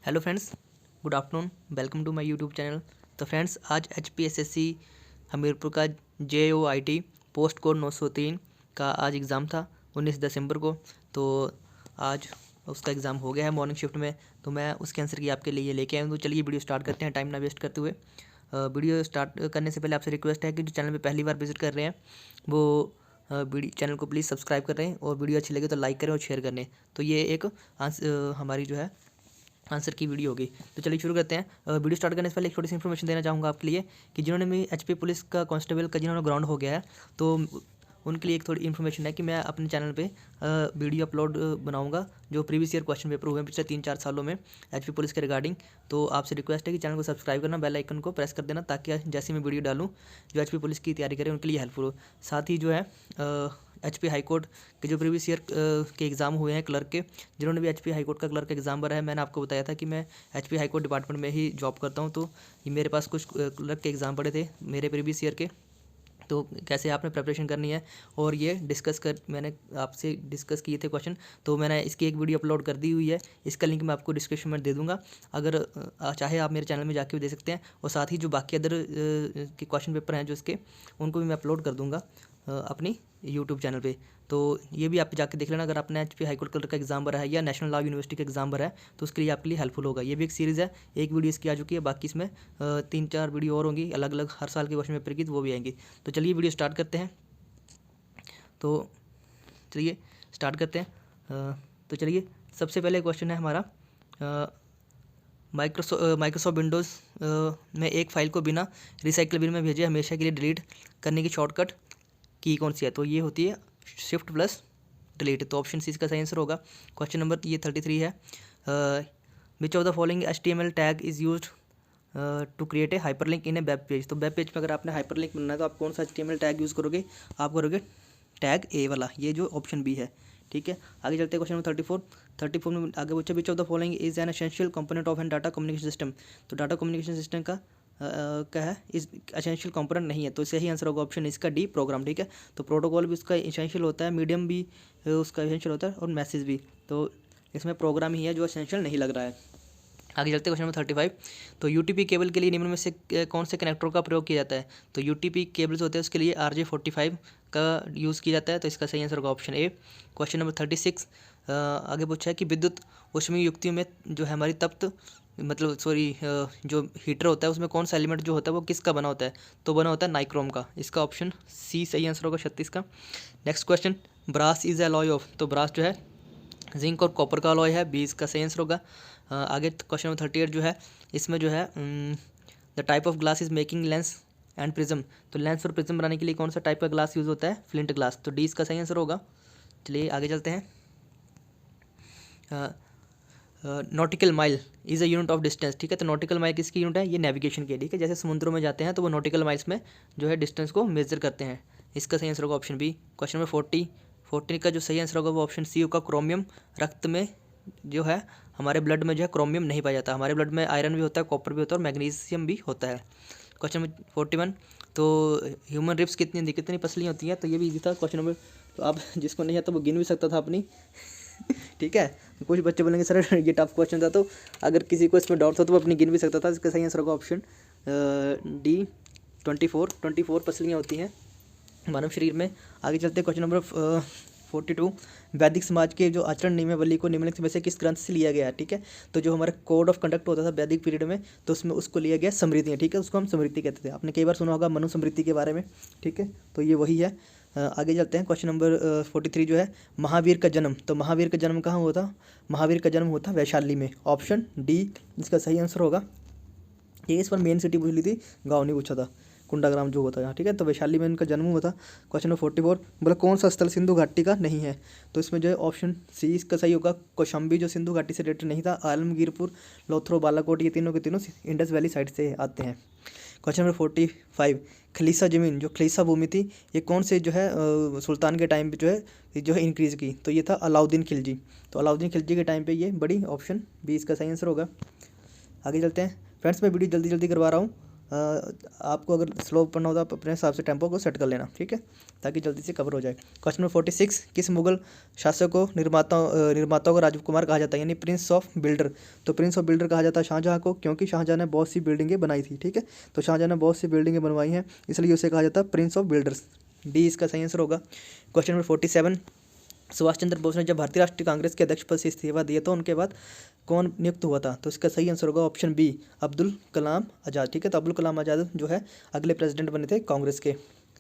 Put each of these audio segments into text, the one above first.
Hello friends, good afternoon. Welcome to my YouTube channel. तो friends, आज HPSSC Hamirpur का JOIT post code 903 का आज एग्ज़ाम था 19 दिसंबर को। तो आज उसका एग्ज़ाम हो गया है मॉर्निंग शिफ्ट में, तो मैं उसके आंसर की आपके लिए लेके आया हूँ। तो चलिए वीडियो स्टार्ट करते हैं टाइम ना वेस्ट करते हुए। वीडियो स्टार्ट करने से पहले आपसे रिक्वेस्ट है कि जो चैनल पे पहली बार विजिट कर रहे हैं वो वीडियो चैनल को प्लीज़ सब्सक्राइब कर रहे हैं, और वीडियो अच्छी लगे तो लाइक करें और शेयर करें। तो ये एक हमारी जो है आंसर की वीडियो होगी। तो चलिए शुरू करते हैं। वीडियो स्टार्ट करने से पहले एक छोटी सी इन्फॉर्मेशन देना चाहूँगा आपके लिए कि जिन्होंने भी HP पुलिस का कांस्टेबल का जिन्होंने ग्राउंड हो गया है, तो उनके लिए एक थोड़ी इन्फॉर्मेशन है कि मैं अपने चैनल पे वीडियो अपलोड बनाऊंगा जो प्रीवियस ईयर क्वेश्चन पेपर हुए हैं पिछले 3-4 सालों में HP पुलिस के रिगार्डिंग। तो आपसे रिक्वेस्ट है कि चैनल को सब्सक्राइब करना, बेल आइकन को प्रेस कर देना, ताकि जैसे मैं वीडियो डालूँ जो HP पुलिस की तैयारी करें उनके लिए हेल्पफुल हो। साथ ही जो है HP हाई कोर्ट के जो प्रीवियस ईयर के एग्ज़ाम हुए हैं क्लर्क के, जिन्होंने भी HP हाई कोर्ट का क्लर्क एग्ज़ाम भरा है, मैंने आपको बताया था कि मैं HP हाई कोर्ट डिपार्टमेंट में ही जॉब करता हूं। तो ये मेरे पास कुछ क्लर्क के एग्ज़ाम पड़े थे मेरे प्रीवियस ईयर के, तो कैसे आपने प्रिपरेशन करनी है और ये मैंने आपसे डिस्कस किए थे क्वेश्चन। तो मैंने इसकी एक वीडियो अपलोड कर दी हुई है, इसका लिंक मैं आपको डिस्क्रिप्शन में दे दूंगा। अगर चाहे आप मेरे चैनल में जाके भी दे सकते हैं, और साथ ही जो बाकी अदर के क्वेश्चन पेपर हैं जो इसके, उनको भी मैं अपलोड कर दूंगा अपनी यूट्यूब चैनल पे। तो ये भी आप जाके देख लेना अगर आपने HP हाई कोर्ट क्लर्क का एग्ज़ाम भरा है या नेशनल लॉ यूनिवर्सिटी का एग्ज़ाम भरा है, तो उसके लिए आपके लिए हेल्पफुल होगा। ये भी एक सीरीज़ है, एक वीडियो इसकी आ चुकी है, बाकी इसमें 3-4 वीडियो और होंगी अलग अलग हर साल के क्वेश्चन पेपर की, तो वो भी आएंगी। तो चलिए वीडियो स्टार्ट करते हैं। तो चलिए स्टार्ट करते हैं। तो चलिए सबसे पहले क्वेश्चन है हमारा, माइक्रोसॉफ्ट विंडोज़ में एक फ़ाइल को बिना रिसाइकल बिन में भेजे हमेशा के लिए डिलीट करने की शॉर्टकट की कौन सी है? तो ये होती है Shift+Delete। तो ऑप्शन सी इसका सही आंसर होगा। क्वेश्चन नंबर ये 33 है। Which of the following HTML tag is used to create a hyperlink in a web page? तो वेब पेज में अगर आपने हाइपरलिंक बनाना है तो आप कौन सा HTML टैग यूज़ करोगे? आप करोगे टैग ए वाला, ये जो ऑप्शन बी है। ठीक है, आगे चलते हैं। क्वेश्चन नंबर 34 में आगे पूछा, which of the following is an essential component of an data communication system? तो डाटा कम्युनिकेशन सिस्टम का क्या है, इस एसेंशियल कंपोनेंट नहीं है, तो सही आंसर होगा ऑप्शन इसका डी, प्रोग्राम। ठीक है, तो प्रोटोकॉल भी उसका एसेंशियल होता है, मीडियम भी उसका एसेंशियल होता है, और मैसेज भी। तो इसमें प्रोग्राम ही है जो एसेंशियल नहीं लग रहा है। आगे चलते हैं क्वेश्चन नंबर 35। तो UTP केबल के लिए निम्न में से कौन से कनेक्टरों का प्रयोग किया जाता है? तो UTP केबल्स होते हैं उसके लिए RJ45 का यूज़ किया जाता है, तो इसका सही आंसर होगा ऑप्शन ए। क्वेश्चन नंबर 36 आगे पूछा है कि विद्युत ऊष्मीय युक्तियों में जो है हमारी जो हीटर होता है उसमें कौन सा एलिमेंट जो होता है वो किसका बना होता है? तो बना होता है नाइक्रोम का। इसका ऑप्शन सी सही आंसर होगा 36 का। Next question, brass is alloy of? तो ब्रास जो है जिंक और कॉपर का अलॉय है, बी इसका सही आंसर होगा। आगे क्वेश्चन नंबर 38 जो है, इसमें जो है the type of glass is making lens and prism? तो लेंस और प्रिज्म बनाने के लिए कौन सा टाइप का ग्लास यूज़ होता है? Flint glass. तो डी इसका सही आंसर होगा। चलिए आगे चलते हैं। Nautical mile is a unit of distance. ठीक है, तो नॉटिकल माइल किसकी यूनिट है? ये नेविगेशन की। ठीक है, जैसे समुद्रों में जाते हैं तो वो नॉटिकल माइल्स में जो है डिस्टेंस को मेजर करते हैं। इसका सही आंसर होगा ऑप्शन बी। क्वेश्चन नंबर 40 का जो सही आंसर होगा वो ऑप्शन सी होगा, क्रोमियम। रक्त में जो है हमारे ब्लड में जो है क्रोमियम नहीं पाया जाता। हमारे ब्लड में आयरन भी होता है, कॉपर भी होता है, और मैग्नीशियम भी होता है। क्वेश्चन नंबर 41, तो ह्यूमन रिब्स कितनी पसलियाँ होती हैं? तो ये भी इजी था क्वेश्चन नंबर। तो आप जिसको नहीं आता वो गिन भी सकता था अपनी। ठीक है, कुछ बच्चे बोलेंगे सर ये टफ क्वेश्चन था, तो अगर किसी को इसमें डाउट था तो वो अपनी गिन भी सकता था। इसका सही आंसर होगा ऑप्शन डी, 24 पसलियाँ होती हैं मानव शरीर में। आगे चलते हैं क्वेश्चन नंबर 42, वैदिक समाज के जो आचरण नियमावली को निम्नलिखित में से किस ग्रंथ से लिया गया है? ठीक है, तो जो हमारा कोड ऑफ कंडक्ट होता था वैदिक पीरियड में, तो उसमें उसको लिया गया स्मृतियाँ। ठीक है, उसको हम स्मृति कहते थे, आपने कई बार सुना होगा मनुस्मृति के बारे में। ठीक है, तो ये वही है। आगे चलते हैं। क्वेश्चन नंबर 43 जो है, महावीर का जन्म। तो महावीर का जन्म कहाँ हुआ था? महावीर का जन्म हुआ था वैशाली में। ऑप्शन डी इसका सही आंसर होगा। ये इस पर मेन सिटी पूछ ली थी, गाँव नहीं पूछा था, कुंडाग्राम जो होता है। ठीक है, तो वैशाली में इनका जन्म हुआ था। क्वेश्चन नंबर 44 बोला कौन सा स्थल सिंधु घाटी का नहीं है? तो इसमें जो है ऑप्शन सी इसका सही होगा, कौशाम्बी जो सिंधु घाटी से रिलेटेड नहीं था। आलमगीरपुर, लोथरो, बालाकोट, ये तीनों के तीनों इंडस वैली साइड से आते हैं। क्वेश्चन नंबर 45, खलीसा ज़मीन जो खलीसा भूमि थी ये कौन से जो है सुल्तान के टाइम पे जो है इंक्रीज़ की? तो ये था अलाउद्दीन खिलजी। तो अलाउद्दीन खिलजी के टाइम पे ये बड़ी, ऑप्शन बी इसका सही आंसर होगा। आगे चलते हैं फ्रेंड्स, मैं वीडियो जल्दी करवा रहा हूँ आपको अगर स्लो पढ़ना हो तो आप अपने हिसाब से टेम्पो को सेट कर लेना, ठीक है, ताकि जल्दी से कवर हो जाए। क्वेश्चन नंबर 46, किस मुगल शासक को निर्माताओं का राजकुमार कहा जाता है, यानी प्रिंस ऑफ बिल्डर। तो प्रिंस ऑफ बिल्डर कहा जाता है शाहजहाँ को, क्योंकि शाहजहाँ ने बहुत सी बिल्डिंगें बनाई थी, ठीक है, तो शाहजहाँ ने बहुत सी बिल्डिंगें बनवाई हैं, इसलिए उसे कहा जाता है प्रिंस ऑफ बिल्डर्स। डी इसका सही आंसर होगा। क्वेश्चन नंबर 47, सुभाष चंद्र बोस ने जब भारतीय राष्ट्रीय कांग्रेस के अध्यक्ष पद से इस्तीफा दिया तो उनके बाद कौन नियुक्त हुआ था, तो इसका सही आंसर होगा ऑप्शन बी, अब्दुल कलाम आज़ाद, ठीक है। तो अब्दुल कलाम आज़ाद जो है अगले प्रेसिडेंट बने थे कांग्रेस के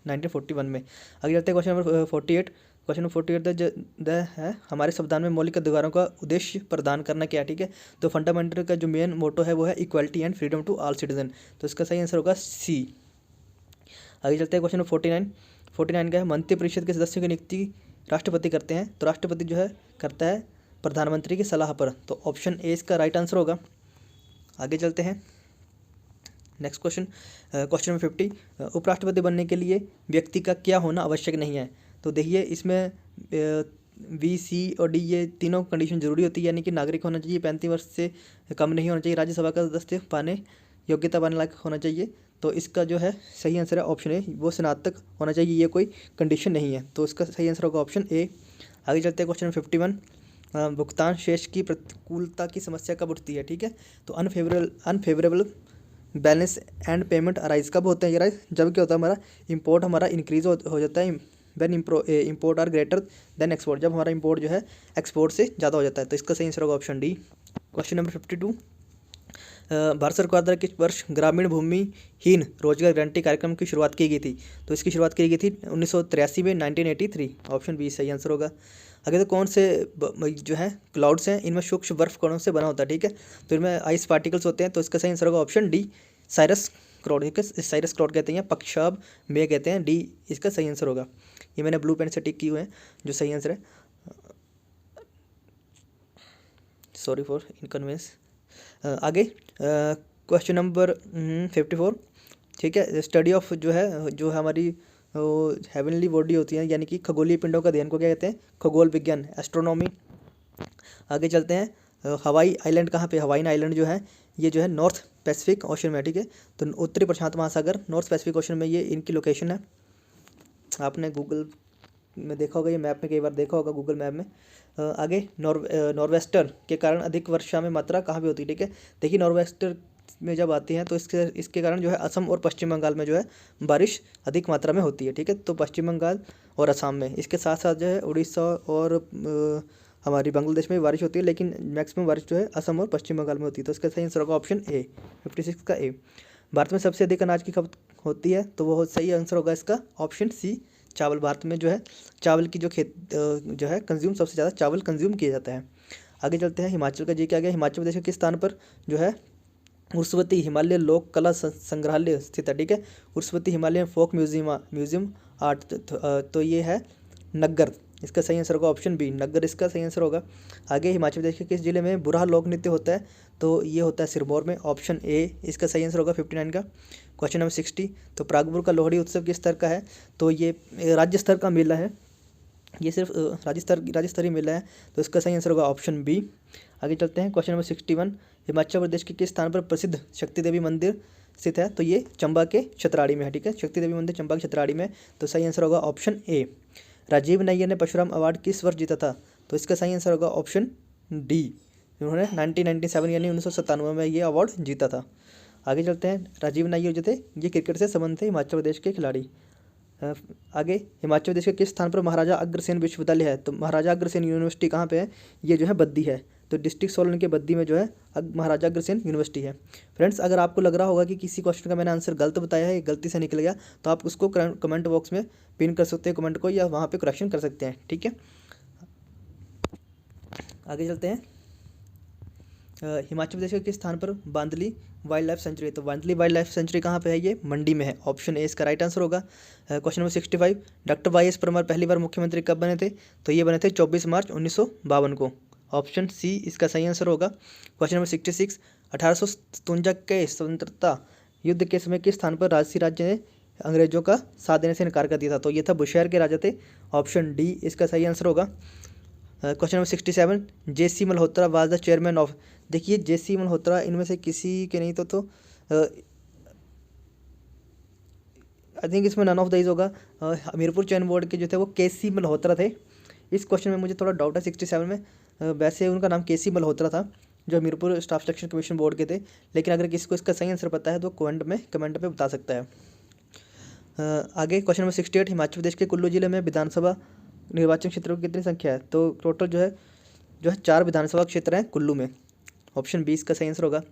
1941 में। आगे चलते हैं question number 48। Question number 48 the है हमारे संविधान में मौलिक अधिकारों का उद्देश्य प्रदान करना क्या है, ठीक है। तो फंडामेंटल का जो मेन मोटो है वो है equality and freedom to all citizen, तो इसका सही आंसर होगा सी। आगे चलते हैं क्वेश्चन नंबर 49 का है मंत्रिपरिषद के सदस्यों की नियुक्ति राष्ट्रपति करते हैं, तो राष्ट्रपति जो है करता है प्रधानमंत्री की सलाह पर, तो ऑप्शन ए इसका राइट आंसर होगा। आगे चलते हैं नेक्स्ट क्वेश्चन, क्वेश्चन नंबर 50, उपराष्ट्रपति बनने के लिए व्यक्ति का क्या होना आवश्यक नहीं है। तो देखिए इसमें बी, सी और डी ये तीनों कंडीशन जरूरी होती है, यानी कि नागरिक होना चाहिए, 35 वर्ष से कम नहीं होना चाहिए, राज्यसभा का सदस्य पाने योग्यता पाने लायक होना चाहिए। तो इसका जो है सही आंसर है ऑप्शन ए, वो स्नातक होना चाहिए, ये कोई कंडीशन नहीं है, तो इसका सही आंसर होगा ऑप्शन ए। आगे चलते हैं क्वेश्चन 51, भुगतान शेष की प्रतिकूलता की समस्या कब उठती है, ठीक है। तो unfavourable balance and payment arise कब होते हैं, ये राइज जब क्या होता है हमारा इंपोर्ट हमारा इंक्रीज हो जाता है, when import are greater than export, जब हमारा इंपोर्ट जो है एक्सपोर्ट से ज़्यादा हो जाता है, तो इसका सही आंसर होगा option D. Question number 52, Bharat सरकार द्वारा किस वर्ष ग्रामीण भूमिहीन रोजगार गारंटी कार्यक्रम की शुरुआत की गई थी, तो इसकी शुरुआत की गई थी 1983 में, 1983, ऑप्शन बी सही आंसर होगा। आगे तो कौन से जो है क्लाउड्स हैं इनमें सूक्ष्म बर्फ कणों से बना होता है, ठीक है, तो इनमें आइस पार्टिकल्स होते हैं, तो इसका सही आंसर होगा ऑप्शन डी, साइरस क्लाउड, ठीक है, साइरस क्लाउड कहते हैं, पक्षाब में कहते हैं, डी इसका सही आंसर होगा। ये मैंने ब्लू पेन से टिक किए हुए हैं जो सही आंसर है, सॉरी फॉर इनकन्वीनियंस। आगे क्वेश्चन नंबर 54, ठीक है, स्टडी ऑफ जो हमारी हेवनली बॉडी होती है, यानी कि खगोलीय पिंडों का अध्ययन को क्या कहते हैं, खगोल विज्ञान, एस्ट्रोनॉमी। आगे चलते हैं, हवाई आइलैंड कहाँ पे, हवाई आइलैंड जो है ये जो है नॉर्थ पैसिफिक ओशन में, ठीक है, तो उत्तरी प्रशांत महासागर नॉर्थ पैसिफिक ओशन में ये इनकी लोकेशन है। आपने गूगल में देखा होगा, ये मैप में कई बार देखा होगा गूगल मैप में। आगे नॉर्वेस्टर के कारण अधिक वर्षा में मात्रा कहाँ पे होती है, ठीक है। देखिए नॉर्वेस्टर में जब आती हैं तो इसके कारण जो है असम और पश्चिम बंगाल में जो है बारिश अधिक मात्रा में होती है, ठीक है, तो पश्चिम बंगाल और असम में, इसके साथ साथ जो है उड़ीसा और हमारी बांग्लादेश में भी बारिश होती है, लेकिन मैक्सिमम बारिश जो है असम और पश्चिम बंगाल में होती है, तो इसका सही आंसर होगा ऑप्शन ए, 56 का ए। भारत में सबसे अधिक अनाज की खपत होती है, तो वो सही आंसर होगा इसका ऑप्शन सी, चावल। भारत में जो है चावल की जो है कंज्यूम सबसे ज़्यादा चावल कंज्यूम किया जाता है। आगे चलते हैं, हिमाचल का जी क्या गया, हिमाचल प्रदेश के किस स्थान पर जो है उर्सवती हिमालय लोक कला संग्रहालय स्थित है, ठीक है, उर्सवती हिमालयन फोक म्यूजियम आर्ट, तो ये है नग्गर, इसका सही आंसर होगा ऑप्शन बी, नग्गर इसका सही आंसर होगा। आगे हिमाचल प्रदेश के किस जिले में बुरहा लोक नृत्य होता है, तो ये होता है सिरमौर में, ऑप्शन ए इसका सही आंसर होगा 59 का। क्वेश्चन नंबर 60, तो प्रागपुर का लोहड़ी उत्सव किस स्तर का है, तो ये राज्य स्तर का मेला है, ये सिर्फ राज्य स्तरीय मेला है, तो इसका सही आंसर होगा ऑप्शन बी। आगे चलते हैं, क्वेश्चन नंबर 61, हिमाचल प्रदेश के किस स्थान पर प्रसिद्ध शक्ति देवी मंदिर स्थित है, तो ये चंबा के छतराड़ी में है, ठीक है, शक्ति देवी मंदिर चंबा के छतराड़ी में, तो सही आंसर होगा ऑप्शन ए। राजीव नैयर ने परशुराम अवार्ड किस वर्ष जीता था, तो इसका सही आंसर होगा ऑप्शन डी, उन्होंने 1997 यानी 1997 में ये अवार्ड जीता था। आगे चलते हैं, राजीव नैयर जो थे ये क्रिकेट से संबंधित थे, हिमाचल प्रदेश के खिलाड़ी। आगे हिमाचल प्रदेश के किस स्थान पर महाराजा अग्रसेन विश्वविद्यालय है, तो महाराजा अग्रसेन यूनिवर्सिटी कहाँ पे है, ये जो है बद्दी है, तो डिस्ट्रिक्ट सोलन के बद्दी में जो है महाराजा अग्रसेन यूनिवर्सिटी है। फ्रेंड्स अगर आपको लग रहा होगा कि किसी क्वेश्चन का मैंने आंसर गलत बताया है, गलती से निकल गया, तो आप उसको कमेंट बॉक्स में पिन कर सकते हैं कमेंट को, या वहाँ पे करेक्शन कर सकते हैं, ठीक है। आगे चलते हैं, हिमाचल प्रदेश के किस स्थान पर बांदली वाइल्ड लाइफ सेंचुरी है, तो बांदली वाइल्ड लाइफ सेंचुरी कहाँ पे है, ये मंडी में है, ऑप्शन ए इसका राइट आंसर होगा। Question number 65, doctor Y S. Parmar पहली बार मुख्यमंत्री कब बने थे, तो ये बने थे 24 मार्च 1952 को, ऑप्शन सी इसका सही आंसर होगा। क्वेश्चन नंबर 66, 1857 के स्वतंत्रता युद्ध के समय किस स्थान पर राजसी राज्य ने अंग्रेजों का साथ देने से इनकार कर दिया था, तो ये था बुशहर के राजा थे, ऑप्शन डी इसका सही आंसर होगा। Question number 67, JC. Malhotra was the chairman of, देखिए जे.सी. मल्होत्रा इनमें से किसी के नहीं तो आई थिंक इसमें नन ऑफ दीज होगा। हमीरपुर चयन बोर्ड के जो थे वो केसी मल्होत्रा थे। इस क्वेश्चन में मुझे थोड़ा डाउट है 67 में। वैसे उनका नाम केसी मल्होत्रा था जो Hamirpur staff selection commission board के थे, लेकिन अगर किसी को इसका सही आंसर पता है तो कमेंट में बता सकता है। आगे क्वेश्चन नंबर 68, हिमाचल प्रदेश के कुल्लू जिले में विधानसभा निर्वाचन क्षेत्रों की कितनी संख्या है? तो टोटल जो है 4 विधानसभा क्षेत्र हैं कुल्लू में। ऑप्शन 20 का सही आंसर होगा।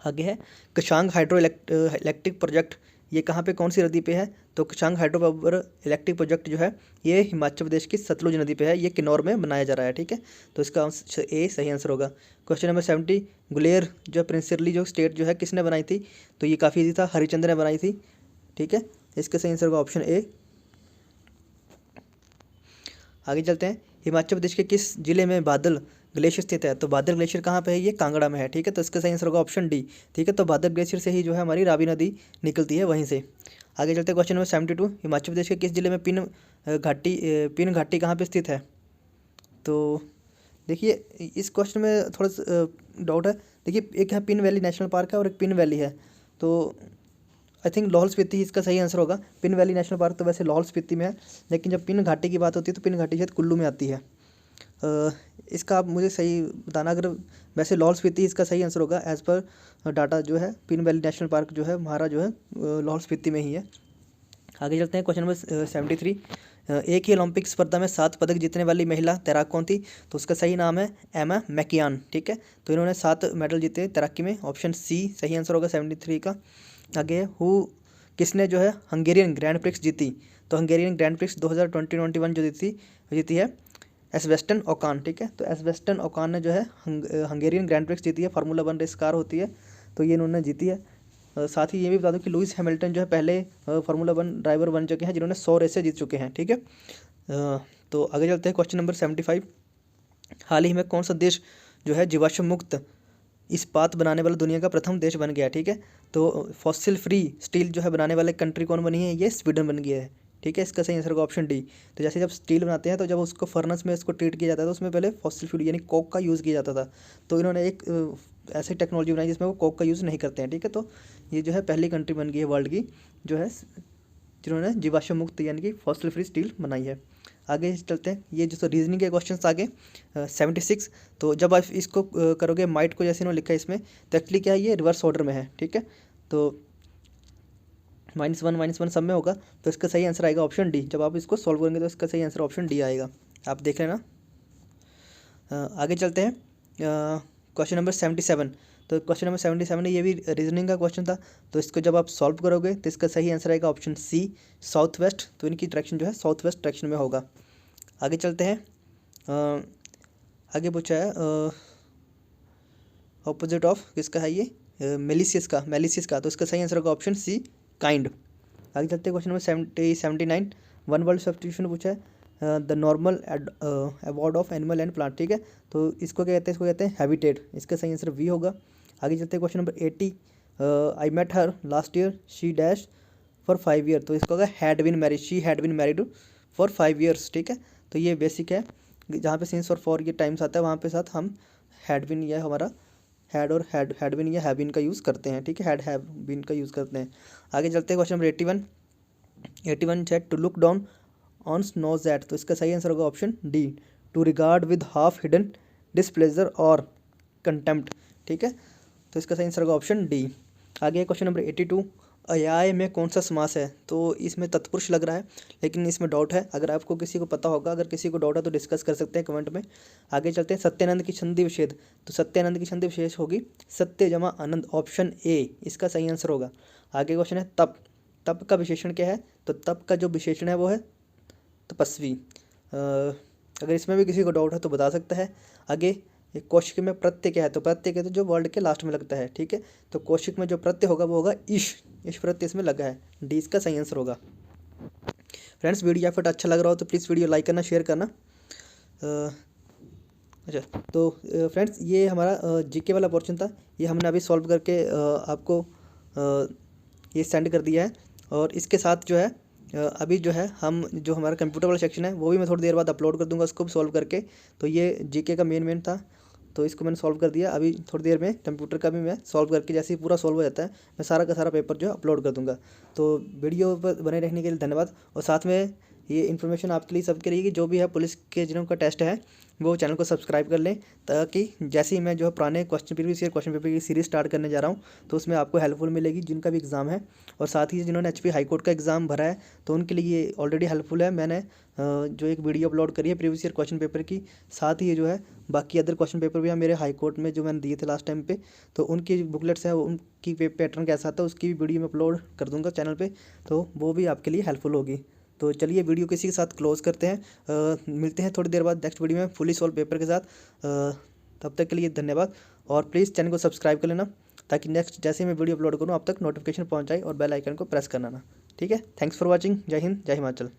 आगे है कशांग हाइड्रो इलेक्ट्रिक प्रोजेक्ट, ये कहाँ पे कौन सी नदी पे है? तो Kashang hydro power electric project जो है ये हिमाचल प्रदेश की सतलुज नदी पे है, ये किन्नौर में बनाया जा रहा है। ठीक है, तो इसका ए सही आंसर होगा। क्वेश्चन नंबर 70, ग्वालियर जो प्रिंसिपली जो स्टेट जो है किसने बनाई थी? तो ये काफ़ी ईजी था, हरिचंद्र ने बनाई थी। ठीक है, इसका सही आंसर होगा ऑप्शन ए। आगे चलते हैं, हिमाचल प्रदेश के किस जिले में बादल ग्लेशियर स्थित है? तो बादल ग्लेशियर कहाँ पे है? ये कांगड़ा में है। ठीक है, तो इसका सही आंसर होगा ऑप्शन डी। ठीक है, तो बादल ग्लेशियर से ही जो है हमारी रावी नदी निकलती है वहीं से। आगे चलते हैं क्वेश्चन नंबर 72, हिमाचल प्रदेश के किस जिले में पिन घाटी कहाँ पे स्थित है? तो देखिए इस क्वेश्चन में थोड़ा सा डाउट है। देखिए एक है पिन वैली नेशनल पार्क है और एक पिन वैली है, तो आई थिंक लाहौल स्पीति इसका सही आंसर होगा। पिन वैली नेशनल पार्क तो वैसे लाहौल स्पीति में है, लेकिन जब पिन घाटी की बात होती है तो पिन घाटी शायद कुल्लू में आती है। इसका आप मुझे सही बताना, अगर वैसे लाहौल स्पीति इसका सही आंसर होगा एज़ पर डाटा जो है। पिन वैली नेशनल पार्क जो है हमारा जो है लाहौल स्पीति में ही है। आगे चलते हैं क्वेश्चन नंबर 73, एक ही ओलंपिक स्पर्धा में 7 पदक जीतने वाली महिला तैराक कौन थी? तो उसका सही नाम है एमा मैकियान। ठीक है, तो इन्होंने 7 मेडल जीते तैराकी में, ऑप्शन सी सही आंसर होगा 73 का। आगे किसने जो है हंगेरियन ग्रैंड प्रिक्स जीती? तो हंगेरियन ग्रैंड प्रिक्स 2021 जो जीती है एसेबास्टियन ओकान। ठीक है, तो एसेबास्टियन ओकान ने जो है हंगेरियन ग्रैंड प्रिक्स जीती है। फार्मूला 1 रेस कार होती है, तो ये इन्होंने जीती है। साथ ही ये भी बता दूं कि लुइस हैमिल्टन जो है पहले फार्मूला 1 ड्राइवर बन चुके हैं जिन्होंने 100 रेसें जीत चुके हैं। ठीक है, तो आगे चलते हैं क्वेश्चन नंबर 75, हाल ही में कौन सा देश जो है जीवाश्म मुक्त इस्पात बनाने वाला दुनिया का प्रथम देश बन गया? ठीक है, तो फॉसिल फ्री स्टील जो है बनाने वाले कंट्री कौन बनी है? ये स्वीडन बन गया है। ठीक है, इसका सही आंसर होगा ऑप्शन डी। तो जैसे जब स्टील बनाते हैं तो जब उसको फर्नेस में उसको ट्रीट किया जाता है तो उसमें पहले फॉसिल फ्यूल यानी कोक का यूज़ किया जाता था, तो इन्होंने एक ऐसी टेक्नोलॉजी बनाई जिसमें वो कोक का यूज़ नहीं करते हैं। ठीक है, तो ये जो है पहली कंट्री बन गई है वर्ल्ड की जो है जिन्होंने जीवाश्म मुक्त यानी कि फॉसिल फ्री स्टील बनाई है। आगे चलते हैं, ये जो रीजनिंग के क्वेश्चन आगे 76, तो जब आप इसको करोगे माइट को जैसे इन्होंने लिखा है इसमें, तो एक्चुअली क्या है ये रिवर्स ऑर्डर में है। ठीक है, तो -1 सब में होगा, तो इसका सही आंसर आएगा ऑप्शन डी। जब आप इसको सॉल्व करेंगे तो इसका सही आंसर ऑप्शन डी आएगा, आप देख लेना। आगे चलते हैं क्वेश्चन नंबर 77, तो क्वेश्चन नंबर 77 ये भी रीजनिंग का क्वेश्चन था, तो इसको जब आप सॉल्व करोगे तो इसका सही आंसर आएगा ऑप्शन सी साउथ वेस्ट, तो इनकी डायरेक्शन जो है साउथ वेस्ट डायरेक्शन में होगा। आगे चलते हैं, आगे पूछा है ऑपोजिट ऑफ किसका है ये मेलिशियस का, तो इसका सही आंसर होगा ऑप्शन सी काइंड। आगे चलते हैं question number 79, one world substitution पूछा है the normal award of animal and plant. ठीक है, तो इसको क्या कहते हैं? इसको कहते हैं हैबिटेट, इसका सही आंसर वी होगा। आगे चलते हैं question number 80, I met her last year she dash for 5 year, तो इसको होगा had been married, she had been married for 5 years. ठीक है, तो ये बेसिक है, जहाँ पे सिंस और फॉर ये टाइम्स आता है वहाँ पे साथ हम हैड बीन या हमारा हैड और हैड बीन या हैव बीन का यूज़ करते हैं। ठीक है, हैव बीन का यूज़ करते हैं। आगे चलते हैं question number 81 set to look down on sneeze at, तो इसका सही आंसर होगा option D to regard with half hidden displeasure और कंटेम्प्ट। ठीक है, तो इसका सही आंसर होगा ऑप्शन डी। आगे क्वेश्चन नंबर 82, अयाय में कौन सा समास है? तो इसमें तत्पुरुष लग रहा है, लेकिन इसमें डाउट है। अगर आपको किसी को पता होगा, अगर किसी को डाउट है तो डिस्कस कर सकते हैं कमेंट में। आगे चलते हैं, सत्यानंद की संधि विच्छेद, तो सत्यानंद की संधि विशेष होगी सत्य जमा आनंद, ऑप्शन ए इसका सही आंसर होगा। आगे क्वेश्चन है तप का विशेषण क्या है? तो तप का जो विशेषण है वो है तपस्वी। अगर इसमें भी किसी को डाउट है तो बता सकता है। आगे कौशिक में प्रत्यय क्या है? तो प्रत्यय कहते हैं जो वर्ड के लास्ट में लगता है। ठीक है, तो कौशिक में जो प्रत्यय होगा वो होगा इश प्रत्यय इसमें लगा है, डी इसका सही आंसर होगा। फ्रेंड्स, वीडियो या फिर अच्छा लग रहा हो तो प्लीज़ वीडियो लाइक करना, शेयर करना। अच्छा, तो फ्रेंड्स ये हमारा जीके वाला पोर्शन था, ये हमने अभी सॉल्व करके आपको ये सेंड कर दिया है। और इसके साथ जो है अभी जो है हम जो हमारा कंप्यूटर वाला सेक्शन है वो भी मैं थोड़ी देर बाद अपलोड कर दूंगा उसको भी सॉल्व करके। तो ये जीके का मेन था, तो इसको मैंने सॉल्व कर दिया। अभी थोड़ी देर में कंप्यूटर का भी मैं सॉल्व करके, जैसे ही पूरा सॉल्व हो जाता है मैं सारा का सारा पेपर जो है अपलोड कर दूंगा। तो वीडियो पर बने रहने के लिए धन्यवाद। और साथ में ये इन्फॉर्मेशन आपके लिए सबके लिए कि जो भी है पुलिस के जिनका टेस्ट है वो चैनल को सब्सक्राइब कर लें, ताकि जैसे ही मैं जो है पुराने प्रीवियस ईयर क्वेश्चन पेपर की सीरीज स्टार्ट करने जा रहा हूँ तो उसमें आपको हेल्पफुल मिलेगी जिनका भी एग्ज़ाम है। और साथ ही जिन्होंने HP हाई कोर्ट का एग्ज़ाम भरा है तो उनके लिए ये ऑलरेडी हेल्पफुल है। मैंने जो एक वीडियो अपलोड करी है प्रीवियस ईयर क्वेश्चन पेपर की, साथ ही ये जो है बाकी अदर क्वेश्चन पेपर भी हैं मेरे हाई कोर्ट में जो मैंने दिए थे लास्ट टाइम पे, तो उनकी बुकलेट्स हैं, उनकी पैटर्न कैसा था उसकी भी वीडियो मैं अपलोड कर दूंगा चैनल पे, तो वो भी आपके लिए हेल्पफुल होगी। तो चलिए वीडियो किसी के साथ क्लोज करते हैं। मिलते हैं थोड़ी देर बाद नेक्स्ट वीडियो में फुली सॉल्व पेपर के साथ। तब तक के लिए धन्यवाद। और प्लीज़ चैनल को सब्सक्राइब कर लेना, ताकि नेक्स्ट जैसे मैं वीडियो अपलोड करूँ आप तक नोटिफिकेशन पहुँच जाए, और बेल आइकन को प्रेस करना ना। ठीक है, थैंक्स फॉर वॉचिंग। जय हिंद, जय हिमाचल।